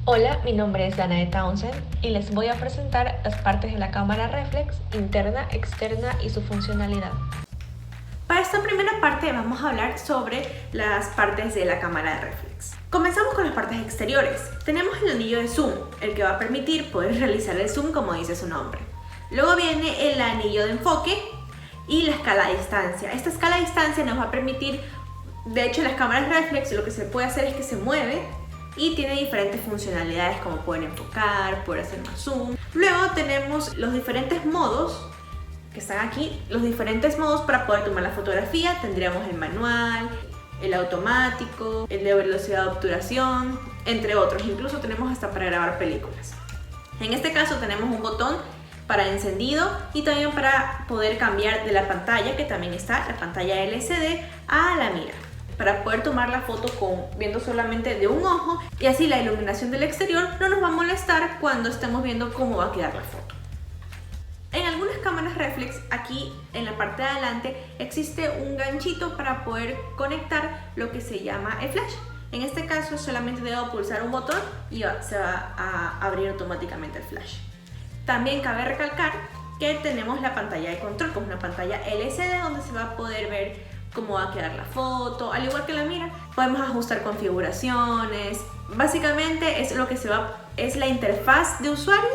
Hola, mi nombre es Danae Townsend y les voy a presentar las partes de la cámara reflex, interna, externa y su funcionalidad. Para esta primera parte vamos a hablar sobre las partes de la cámara de reflex. Comenzamos con las partes exteriores. Tenemos el anillo de zoom, el que va a permitir poder realizar el zoom como dice su nombre. Luego viene el anillo de enfoque y la escala a distancia. Esta escala a distancia nos va a permitir, de hecho las cámaras reflex lo que se puede hacer es que se mueve y tiene diferentes funcionalidades como poder enfocar, poder hacer más zoom. Luego tenemos los diferentes modos que están aquí, los diferentes modos para poder tomar la fotografía. Tendríamos el manual, el automático, el de velocidad de obturación, entre otros. Incluso tenemos hasta para grabar películas. En este caso tenemos un botón para encendido y también para poder cambiar de la pantalla, que también está la pantalla LCD, a la mira, para poder tomar la foto viendo solamente de un ojo, y así la iluminación del exterior no nos va a molestar cuando estemos viendo cómo va a quedar la foto. En algunas cámaras reflex, aquí en la parte de adelante existe un ganchito para poder conectar lo que se llama el flash. En este caso solamente debo pulsar un botón y se va a abrir automáticamente el flash. También cabe recalcar que tenemos la pantalla de control, como una pantalla LCD donde se va a poder ver cómo va a quedar la foto, al igual que la mira. Podemos ajustar configuraciones. Básicamente es la interfaz de usuario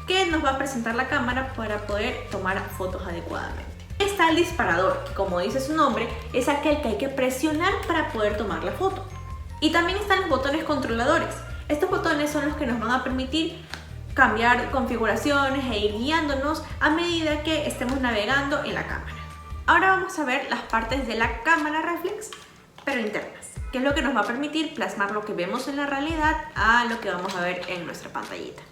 que nos va a presentar la cámara para poder tomar fotos adecuadamente. Está el disparador, que como dice su nombre, es aquel que hay que presionar para poder tomar la foto. Y también están los botones controladores. Estos botones son los que nos van a permitir cambiar configuraciones e ir guiándonos a medida que estemos navegando en la cámara. Ahora vamos a ver las partes de la cámara reflex, pero internas, que es lo que nos va a permitir plasmar lo que vemos en la realidad a lo que vamos a ver en nuestra pantallita.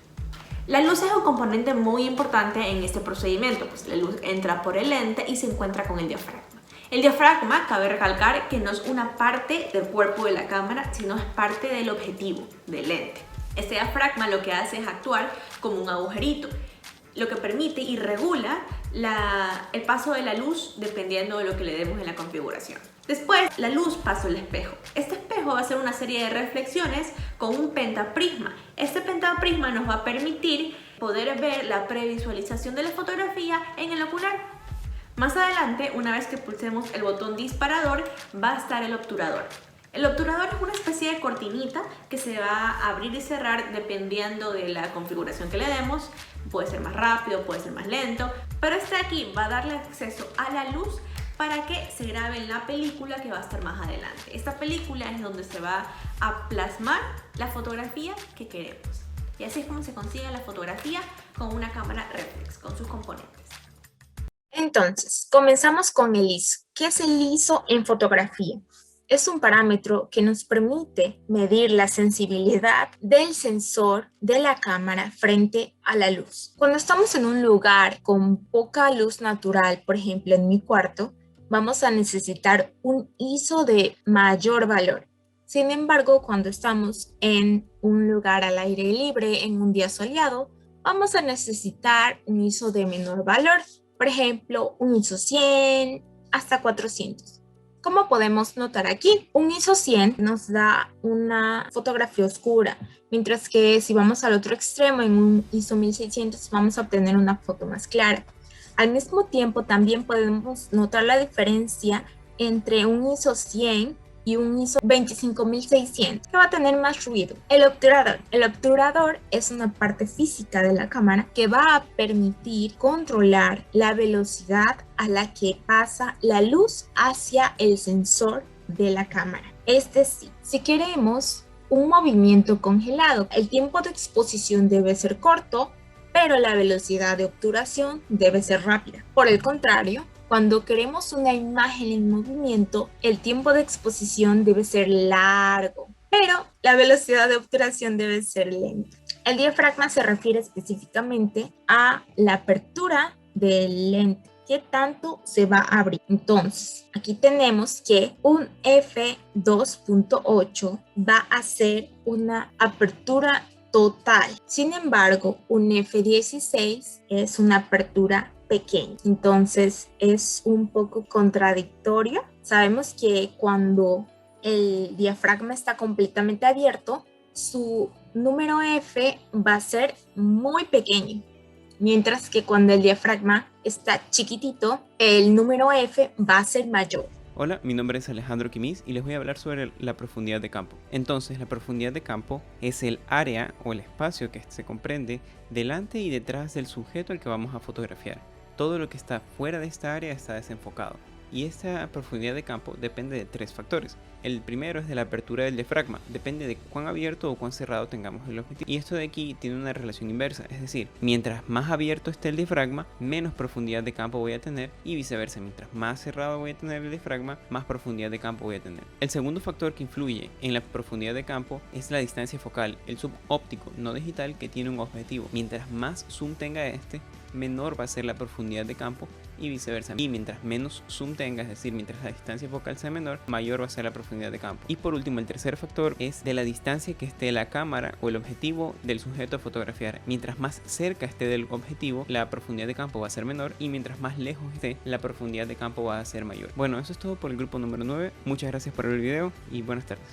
La luz es un componente muy importante en este procedimiento, pues la luz entra por el lente y se encuentra con el diafragma. El diafragma, cabe recalcar que no es una parte del cuerpo de la cámara, sino es parte del objetivo del lente. Este diafragma lo que hace es actuar como un agujerito, lo que permite y regula el paso de la luz dependiendo de lo que le demos en la configuración. Después, la luz pasa al espejo. Este espejo va a hacer una serie de reflexiones con un pentaprisma. Este pentaprisma nos va a permitir poder ver la previsualización de la fotografía en el ocular. Más adelante, una vez que pulsemos el botón disparador, va a estar el obturador. El obturador es una especie de cortinita que se va a abrir y cerrar dependiendo de la configuración que le demos. Puede ser más rápido, puede ser más lento, pero este de aquí va a darle acceso a la luz para que se grabe en la película que va a estar más adelante. Esta película es donde se va a plasmar la fotografía que queremos. Y así es como se consigue la fotografía con una cámara reflex, con sus componentes. Entonces, comenzamos con el ISO. ¿Qué es el ISO en fotografía? Es un parámetro que nos permite medir la sensibilidad del sensor de la cámara frente a la luz. Cuando estamos en un lugar con poca luz natural, por ejemplo en mi cuarto, vamos a necesitar un ISO de mayor valor. Sin embargo, cuando estamos en un lugar al aire libre, en un día soleado, vamos a necesitar un ISO de menor valor. Por ejemplo, un ISO 100 hasta 400. Como podemos notar aquí, un ISO 100 nos da una fotografía oscura, mientras que si vamos al otro extremo, en un ISO 1600, vamos a obtener una foto más clara. Al mismo tiempo, también podemos notar la diferencia entre un ISO 100 y un ISO 25600, que va a tener más ruido. El obturador. El obturador es una parte física de la cámara que va a permitir controlar la velocidad a la que pasa la luz hacia el sensor de la cámara. Es decir, si queremos un movimiento congelado, el tiempo de exposición debe ser corto, pero la velocidad de obturación debe ser rápida. Por el contrario, cuando queremos una imagen en movimiento, el tiempo de exposición debe ser largo, pero la velocidad de obturación debe ser lenta. El diafragma se refiere específicamente a la apertura del lente, qué tanto se va a abrir. Entonces, aquí tenemos que un f2.8 va a ser una apertura total. Sin embargo, un f16 es una apertura pequeño. Entonces es un poco contradictorio. Sabemos que cuando el diafragma está completamente abierto, su número F va a ser muy pequeño, mientras que cuando el diafragma está chiquitito, el número F va a ser mayor. Hola, mi nombre es Alejandro Quimiz y les voy a hablar sobre la profundidad de campo. Entonces, la profundidad de campo es el área o el espacio que se comprende delante y detrás del sujeto al que vamos a fotografiar. Todo lo que está fuera de esta área está desenfocado. Y esta profundidad de campo depende de 3 factores. El primero es de la apertura del diafragma, depende de cuán abierto o cuán cerrado tengamos el objetivo. Y esto de aquí tiene una relación inversa, es decir, mientras más abierto esté el diafragma, menos profundidad de campo voy a tener, y viceversa, mientras más cerrado voy a tener el diafragma, más profundidad de campo voy a tener. El segundo factor que influye en la profundidad de campo es la distancia focal, el zoom óptico no digital que tiene un objetivo. Mientras más zoom tenga este, menor va a ser la profundidad de campo y viceversa. Y mientras menos zoom tenga, es decir, mientras la distancia focal sea menor, mayor va a ser la profundidad de campo. Y por último, el tercer factor es de la distancia que esté la cámara o el objetivo del sujeto a fotografiar. Mientras más cerca esté del objetivo, la profundidad de campo va a ser menor, y mientras más lejos esté, la profundidad de campo va a ser mayor. Bueno, eso es todo por el grupo número 9. Muchas gracias por el video y buenas tardes.